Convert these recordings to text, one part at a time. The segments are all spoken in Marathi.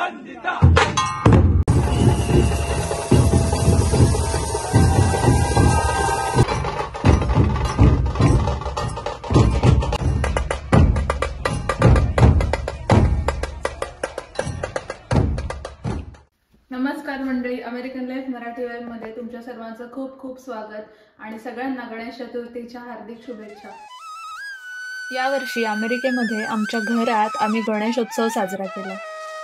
विश्ववंदिता। नमस्कार मंडळी, अमेरिकन लाईफ मराठी वेळमध्ये तुमच्या सर्वांचं खूप खूप स्वागत आणि सगळ्यांना गणेश चतुर्थीच्या हार्दिक शुभेच्छा। यावर्षी अमेरिकेमध्ये आमच्या घरात आम्ही गणेशोत्सव साजरा केला।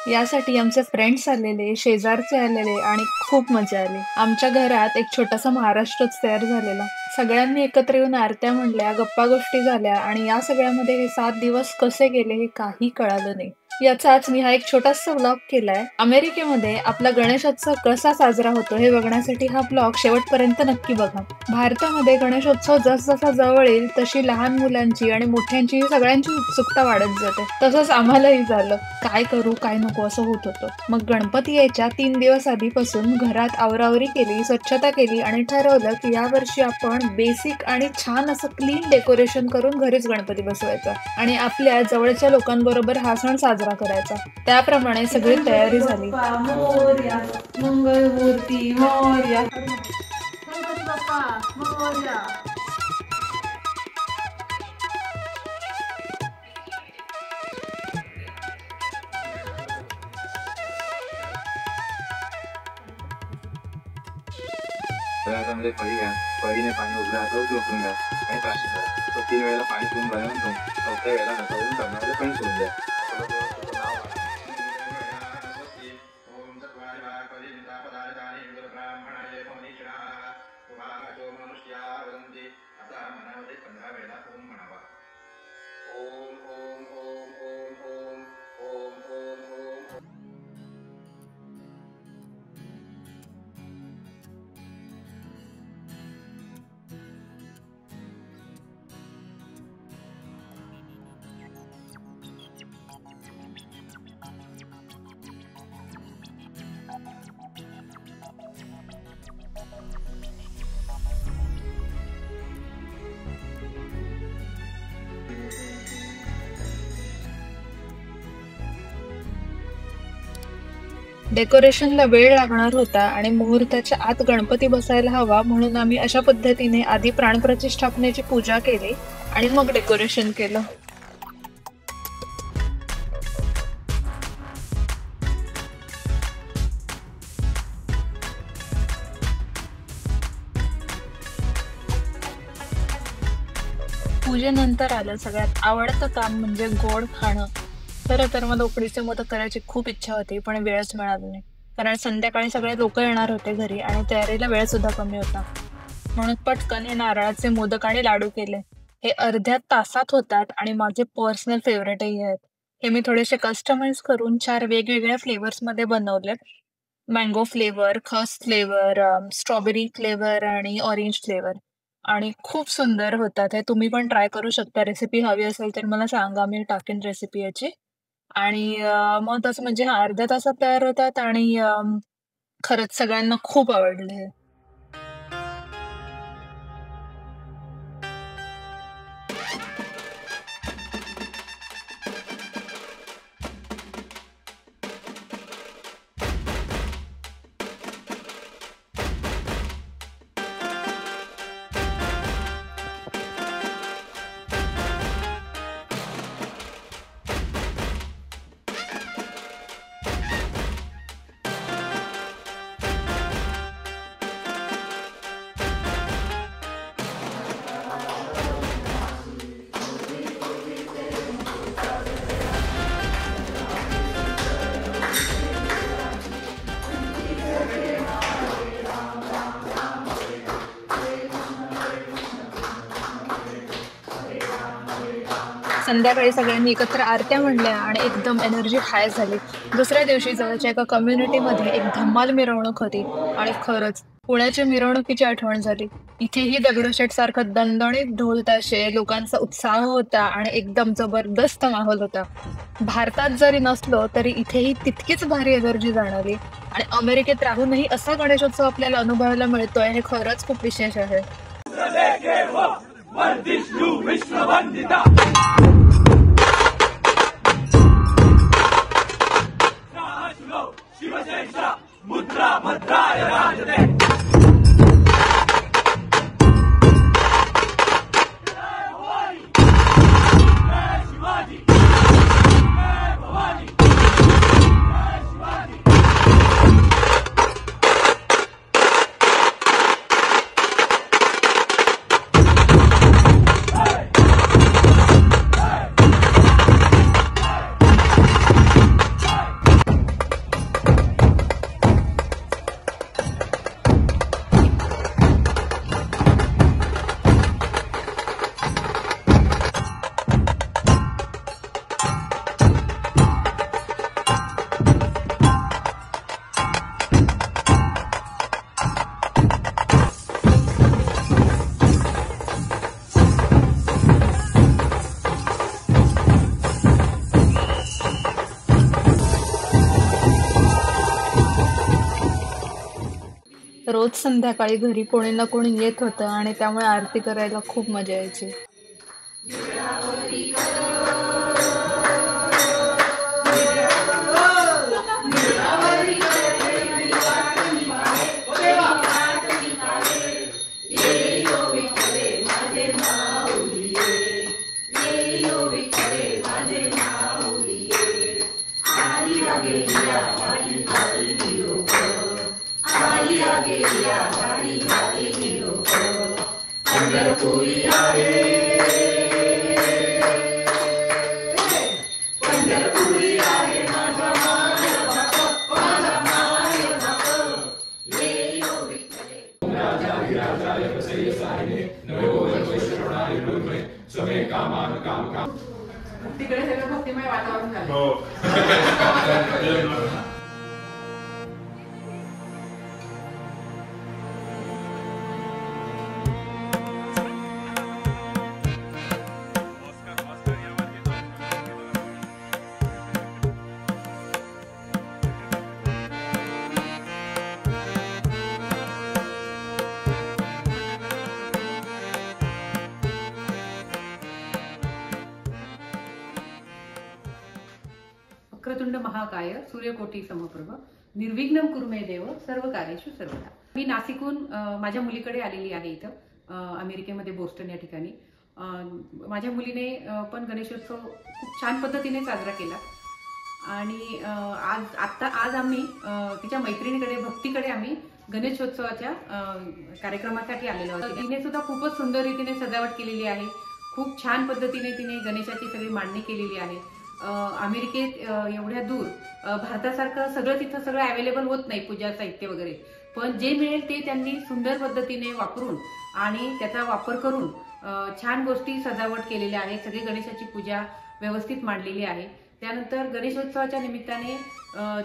यासाठी आमचे फ्रेंड्स आलेले, शेजारचे आलेले आणि खूप मजा आली। आमच्या घरात एक छोटासा महाराष्ट्रच तयार झालेला। सगळ्यांनी एकत्र येऊन आरत्या म्हणल्या, गप्पा गोष्टी झाल्या आणि या सगळ्यामध्ये हे 7 दिवस कसे गेले हे काही कळालं नाही। याचाच मी हा एक छोटासा व्लॉग केलाय। अमेरिकेमध्ये आपला गणेशोत्सव कसा साजरा होतो हे बघण्यासाठी हा व्लॉग शेवटपर्यंत नक्की बघा। भारतामध्ये गणेशोत्सव जसजसा जवळ येईल तशी लहान मुलांची आणि मोठ्यांची सगळ्यांची उत्सुकता वाढत जाते। तसंच आम्हालाही झालं, काय करू काय नको असं होत होतं। मग गणपती यायच्या 3 दिवस आधीपासून घरात आवरावरी केली, स्वच्छता केली आणि ठरवलं की यावर्षी आपण बेसिक आणि छान असं क्लीन डेकोरेशन करून घरीच गणपती बसवायचा आणि आपल्या जवळच्या लोकांबरोबर हा सण साजरा करायचा। त्याप्रमाणे सगळी तयारी झाली। मोरया मंगलमूर्ती मोरया, गणपती बाप्पा मोरया। त्यामध्ये फळी घ्या, फळीने पाणी उघडा, तो झोपून घ्या आणि प्राशी करा। तो 3 वेळेला पाणी पिऊन झाल्यानंतर 4थ्या वेळेला हातावरून करणारे पण सोडून द्या। डेकोरेशनला वेळ लागणार होता आणि मुहूर्ताच्या आत गणपती बसायला हवा म्हणून आम्ही अशा पद्धतीने आधी प्राणप्रतिष्ठापनेची पूजा केली आणि मग डेकोरेशन केलं। पूजेनंतर आलं सगळ्यात आवडतं काम म्हणजे गोड खाणं। खरं तर मला उकडीचे मोदक करायची खूप इच्छा होती, पण वेळच मिळाला नाही कारण संध्याकाळी सगळे लोक येणार होते घरी आणि तयारीला वेळ सुद्धा कमी होता। म्हणून पटकन हे नारळाचे मोदक आणि लाडू केले। हे अर्ध्या तासात होतात आणि माझे पर्सनल फेवरेटही आहेत। हे मी थोडेसे कस्टमाइज करून 4 वेगवेगळ्या फ्लेवर्स मध्ये बनवले। मँगो फ्लेवर, खस फ्लेवर, स्ट्रॉबेरी फ्लेवर आणि ऑरेंज फ्लेवर आणि खूप सुंदर होतात। हे तुम्ही पण ट्राय करू शकता। रेसिपी हवी असेल तर मला सांगा, मी टाकेन रेसिपी याची। आणि मग तसं म्हणजे अर्ध्या तासात तयार होतात आणि खरंच सगळ्यांना खूप आवडले हे। संध्याकाळी सगळ्यांनी एकत्र आरत्या म्हणल्या आणि एकदम एनर्जी हाय झाली। दुसऱ्या दिवशी जवळच्या एका कम्युनिटीमध्ये एक धम्माल मिरवणूक होती आणि खरंच पुण्याच्या मिरवणुकीची आठवण झाली। इथेही दगडूशेठ सारखं दणदणीत ढोल ताशे, लोकांचा उत्साह होता आणि एकदम जबरदस्त माहोल होता। भारतात जरी नसलो तरी इथेही तितकीच भारी एनर्जी जाणवली आणि अमेरिकेत राहूनही असा गणेशोत्सव आपल्याला अनुभवायला मिळतोय हे खरंच खूप विशेष आहे। विश्ववंदिता। रोज संध्याकाळी घरी कोणी ना कोणी येत होतं आणि त्यामुळे आरती करायला खूप मजा यायची. तिकडे सगळं भक्तिमय वातावरण झालं. वक्रतुंड महाकाय सूर्यकोटी समप्रभ निर्विघ्नं कुरु मे देव सर्व कार्येषु सर्वदा. मी नाशिकहून माझ्या मुलीकडे आलेली आहे इथं अमेरिकेमध्ये बोस्टन या ठिकाणी. माझ्या मुलीने पण गणेशोत्सव खूप छान पद्धतीने साजरा केला आणि आज आम्ही तिच्या मैत्रिणीकडे भक्तीकडे आम्ही गणेशोत्सवाच्या कार्यक्रमासाठी आलेलो आहोत. तिने सुद्धा खूपच सुंदर रीतीने सजावट केलेली आहे. खूप छान पद्धतीने तिने गणेशाची सगळी मांडणी केलेली आहे. अमेरिकेत एवढ्या दूर भारतासारखं सगळं तिथं सगळं अवेलेबल होत नाही पूजा साहित्य वगैरे, पण जे मिळेल ते त्यांनी सुंदर पद्धतीने वापरून आणि त्याचा वापर करून छान गोष्टी सजावट केलेल्या आहेत. सगळी गणेशाची पूजा व्यवस्थित मांडलेली आहे. त्यानंतर गणेशोत्सवाच्या निमित्ताने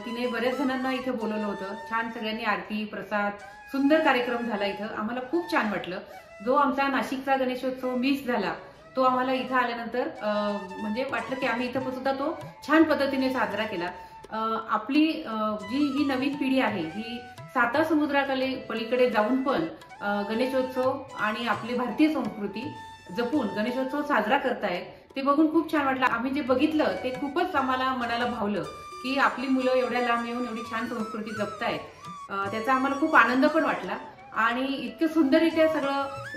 तिने बऱ्याच जणांना इथे बोलवलं होतं. छान सगळ्यांनी आरती प्रसाद सुंदर कार्यक्रम झाला इथं. आम्हाला खूप छान वाटलं. जो आमचा नाशिकचा गणेशोत्सव मिस झाला तो आम्हाला इथं आल्यानंतर म्हणजे वाटलं की आम्ही इथं सुद्धा तो छान पद्धतीने साजरा केला. आपली जी ही नवीन पिढी आहे ही 7 समुद्राकडे पलीकडे जाऊन पण गणेशोत्सव आणि आपली भारतीय संस्कृती जपून गणेशोत्सव साजरा करतायत. ते बघून खूप छान वाटलं. आम्ही जे बघितलं ते खूपच आम्हाला मनाला भावलं की आपली मुलं एवढ्या लांब येऊन एवढी छान संस्कृती जपतायत. त्याचा आम्हाला खूप आनंद पण वाटला आणि इतकं सुंदररित्या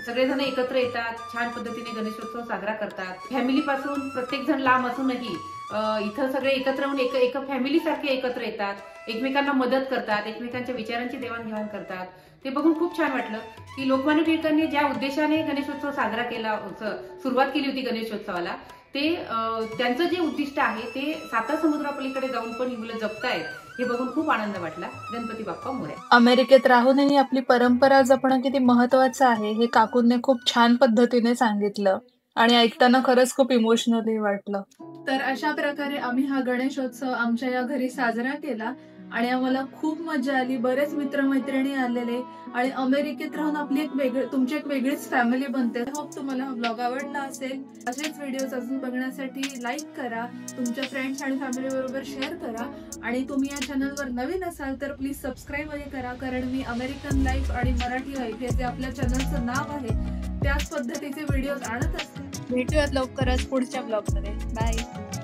सगळेजण एकत्र येतात, छान पद्धतीने गणेशोत्सव साजरा करतात. फॅमिलीपासून प्रत्येक जण लांब असूनही इथं सगळे एकत्र येऊन एक फॅमिली सारखे एकत्र येतात, एकमेकांना मदत करतात, एकमेकांच्या विचारांची देवाणघेवाण करतात. ते बघून खूप छान वाटलं की लोकमान्य टिळकांनी ज्या उद्देशाने गणेशोत्सव साजरा केला, सुरुवात केली होती गणेशोत्सवाला, ते त्यांचं जे उद्दिष्ट आहे ते 7 समुद्रापलीकडे जाऊन पण ही मुलं जपतायत हे बघून खूप आनंद वाटला. गणपती बाप्पा मोरया. अमेरिकेत राहूनही आपली परंपरा जपणं किती महत्वाचं आहे हे काकूंनी खूप छान पद्धतीने सांगितलं आणि ऐकताना खरंच खूप इमोशनली वाटलं. तर अशा प्रकारे आम्ही हा गणेशोत्सव आमच्या या घरी साजरा केला आणि आम्हाला खूप मजा आली. बरेच मित्रमैत्रिणी आलेले आणि अमेरिकेत राहून आपली तुमची एक वेगळीच फॅमिली बनते. होप तुम्हाला हा ब्लॉग आवडला असेल. असेच व्हिडिओज अजून बघण्यासाठी लाईक करा, तुमच्या फ्रेंड्स आणि फॅमिली बरोबर शेअर करा आणि तुम्ही या चॅनलवर नवीन असाल तर प्लीज सबस्क्राईब करा, कारण मी अमेरिकन लाईफ आणि मराठी लाईफ हे जे आपल्या चॅनलचं नाव आहे त्याच पद्धतीचे व्हिडिओज आणत असते. भेटूयात लवकरच पुढच्या ब्लॉगमध्ये. बाय.